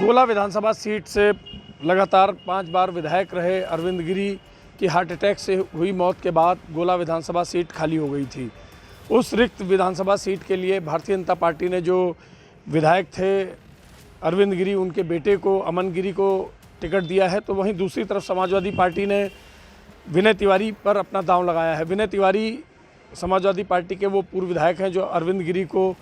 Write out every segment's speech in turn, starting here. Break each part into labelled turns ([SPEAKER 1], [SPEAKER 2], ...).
[SPEAKER 1] गोला विधानसभा सीट से लगातार 5 बार विधायक रहे अरविंद गिरी की हार्ट अटैक से हुई मौत के बाद गोला विधानसभा सीट खाली हो गई थी। उस रिक्त विधानसभा सीट के लिए भारतीय जनता पार्टी ने जो विधायक थे अरविंद गिरी, उनके बेटे को अमन गिरी को टिकट दिया है। तो वहीं दूसरी तरफ समाजवादी पार्टी ने विनय तिवारी पर अपना दांव लगाया है। विनय तिवारी समाजवादी पार्टी के वो पूर्व विधायक हैं जो अरविंद गिरी को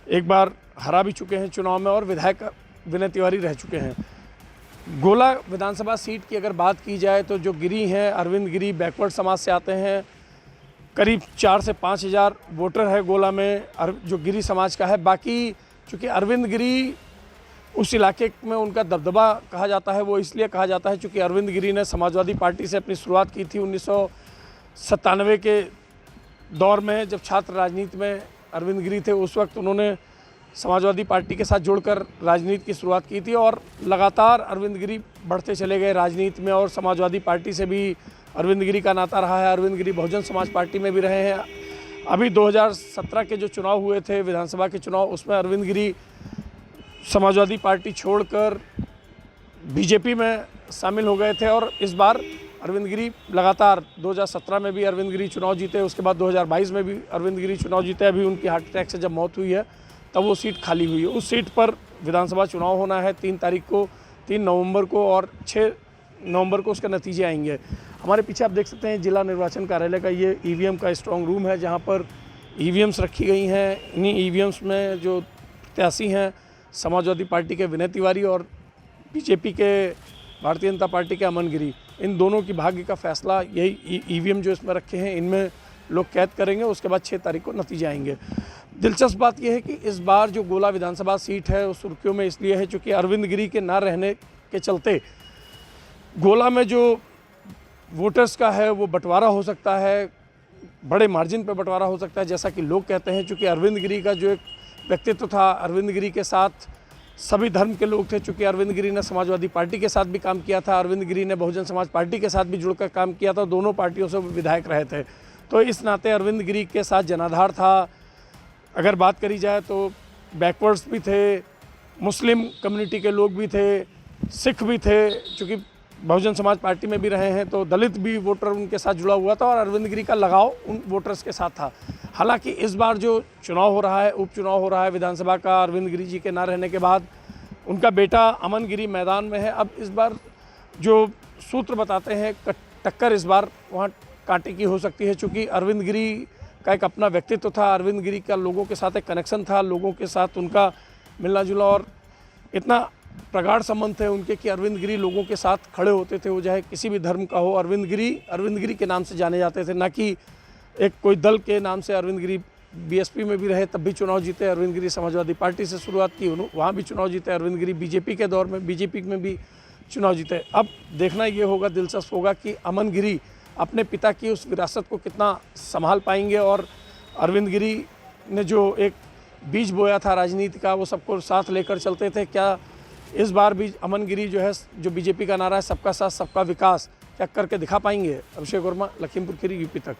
[SPEAKER 1] एक बार हरा भी चुके हैं चुनाव में और विधायक विनय तिवारी रह चुके हैं। गोला विधानसभा सीट की अगर बात की जाए तो जो गिरी हैं, अरविंद गिरी बैकवर्ड समाज से आते हैं। करीब 4 से 5 हज़ार वोटर है गोला में जो गिरी समाज का है। बाकी चूँकि अरविंद गिरी उस इलाके में उनका दबदबा कहा जाता है, वो इसलिए कहा जाता है चूँकि अरविंद गिरी ने समाजवादी पार्टी से अपनी शुरुआत की थी 1997 के दौर में। जब छात्र राजनीति में अरविंद गिरी थे उस वक्त उन्होंने समाजवादी पार्टी के साथ जुड़कर राजनीति की शुरुआत की थी और लगातार अरविंद गिरी बढ़ते चले गए राजनीति में और समाजवादी पार्टी से भी अरविंद गिरी का नाता रहा है। अरविंद गिरी बहुजन समाज पार्टी में भी रहे हैं। अभी 2017 के जो चुनाव हुए थे विधानसभा के चुनाव, उसमें अरविंद गिरी समाजवादी पार्टी छोड़कर बीजेपी में शामिल हो गए थे और इस बार अरविंद गिरी लगातार 2017 में भी अरविंद गिरी चुनाव जीते, उसके बाद 2022 में भी अरविंद गिरी चुनाव जीते। अभी उनकी हार्ट अटैक से जब मौत हुई है तब वो सीट खाली हुई है। उस सीट पर विधानसभा चुनाव होना है 3 नवंबर को और 6 नवंबर को उसके नतीजे आएंगे। हमारे पीछे आप देख सकते हैं जिला निर्वाचन कार्यालय का ये ईवीएम का स्ट्रांग रूम है जहाँ पर ईवीएम्स रखी गई हैं। इन्हीं ईवीएम्स में जो प्रत्याशी हैं समाजवादी पार्टी के विनय तिवारी और बीजेपी के भारतीय जनता पार्टी के अमन गिरी, इन दोनों की भाग्य का फैसला यही ईवीएम जो इसमें रखे हैं इनमें लोग कैद करेंगे। उसके बाद 6 तारीख को नतीजे आएंगे। दिलचस्प बात यह है कि इस बार जो गोला विधानसभा सीट है उस सुर्खियों में इसलिए है चूँकि अरविंद गिरी के ना रहने के चलते गोला में जो वोटर्स का है वो बंटवारा हो सकता है, बड़े मार्जिन पर बंटवारा हो सकता है जैसा कि लोग कहते हैं। चूँकि अरविंद गिरी का जो एक व्यक्तित्व था, अरविंद गिरी के साथ सभी धर्म के लोग थे। चूँकि अरविंद गिरी ने समाजवादी पार्टी के साथ भी काम किया था, अरविंद गिरी ने बहुजन समाज पार्टी के साथ भी जुड़कर काम किया था, दोनों पार्टियों से विधायक रहे थे। तो इस नाते अरविंद गिरी के साथ जनाधार था। अगर बात करी जाए तो बैकवर्ड्स भी थे, मुस्लिम कम्युनिटी के लोग भी थे, सिख भी थे। चूँकि बहुजन समाज पार्टी में भी रहे हैं तो दलित भी वोटर उनके साथ जुड़ा हुआ था और अरविंद गिरी का लगाव उन वोटर्स के साथ था। हालांकि इस बार जो चुनाव हो रहा है, उपचुनाव हो रहा है विधानसभा का, अरविंद गिरी जी के ना रहने के बाद उनका बेटा अमन गिरी मैदान में है। अब इस बार जो सूत्र बताते हैं टक्कर इस बार वहाँ कांटे की हो सकती है। चूँकि अरविंद गिरी का एक अपना व्यक्तित्व था, अरविंद गिरी का लोगों के साथ एक कनेक्शन था, लोगों के साथ उनका मिलना जुला और इतना प्रगाढ़ संबंध थे उनके कि अरविंद गिरी लोगों के साथ खड़े होते थे, वो चाहे किसी भी धर्म का हो। अरविंद गिरी के नाम से जाने जाते थे, ना कि एक कोई दल के नाम से। अरविंद गिरी बीएसपी में भी रहे तब भी चुनाव जीते, अरविंद गिरी समाजवादी पार्टी से शुरुआत की वहाँ भी चुनाव जीते, अरविंद गिरी बीजेपी के दौर में बीजेपी में भी चुनाव जीते। अब देखना ये होगा, दिलचस्प होगा कि अमन गिरी अपने पिता की उस विरासत को कितना संभाल पाएंगे और अरविंद गिरी ने जो एक बीज बोया था राजनीति का वो सबको साथ लेकर चलते थे। क्या इस बार भी अमन गिरी जो है, जो बीजेपी का नारा है सबका साथ सबका विकास, क्या करके दिखा पाएंगे? अभिषेक वर्मा, लखीमपुर खीरी, यूपी तक।